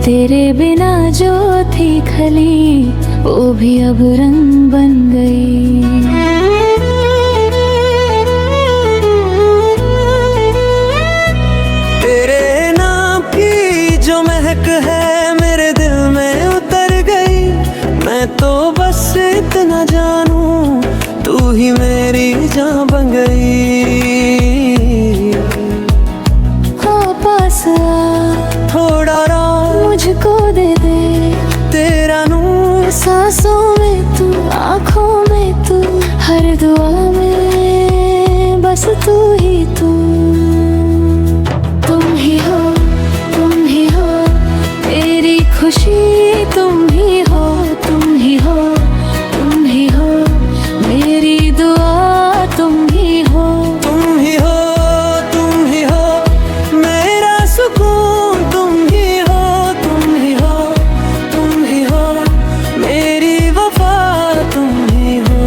तेरे बिना जो थी खली वो भी अब रंग बन गई। तेरे नाम की जो महक है मेरे दिल में उतर गई। मैं तो बस इतना जानूं तू ही मेरी जान बन गई। हाँ पास आ थोड़ा मुझको दे दे तेरा नूर, सांसों में तू, आँखों में तू, हर दुआ में बस तू ही तू। तुम ही हो, तुम ही हो, तेरी खुशी तुम ही हो, तुम ही हो, तुम ही हो, मेरी दुआ तुम ही हो। तुम ही हो, तुम ही हो, मेरा सुकून तुम ही हो, तुम ही हो, तुम ही हो, मेरी वफा तुम ही हो।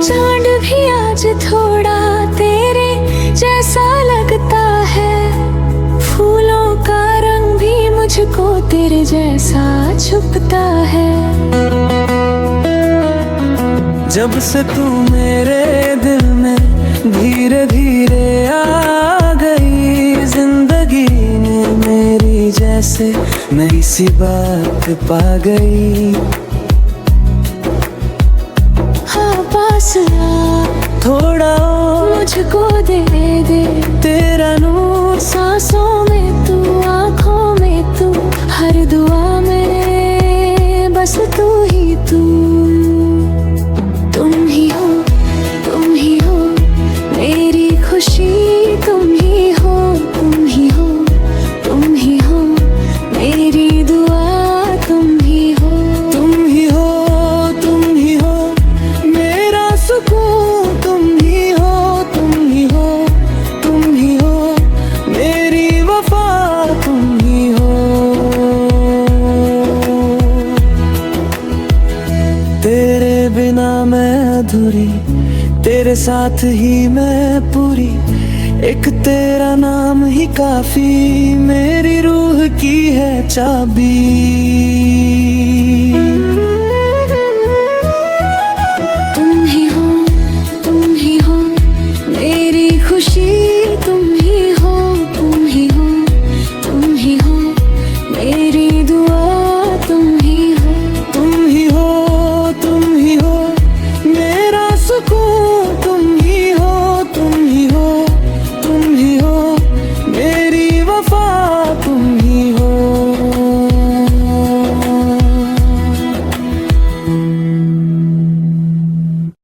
चांद भी आज थोड़ा तेरे जैसा लगता है, फूलों का रंग भी मुझको तेरे जैसा छुपता है। जब से तू मेरे दिल में धीरे धीरे आ गई, जिंदगी ने मेरी जैसे नई सी बात पा गई। हाँ पास आ थोड़ा मुझको दे दे तेरा नूर, सांसों में तू, आँखों में तू, हर दुआ में बस तू ही तू। तुम ही हो, तुम ही हो, मेरी खुशी तुम ही हो, तुम ही हो, तुम ही हो, मेरी दुआ तुम ही हो। तुम ही हो, तुम ही हो, मेरा सुकून तुम ही हो, तुम ही हो, तुम ही हो, मेरी वफा तुम ही हो। तेरे बिना मैं अधूरी, तेरे साथ ही मैं पूरी। एक तेरा नाम ही काफी, मेरी रूह की है चाबी।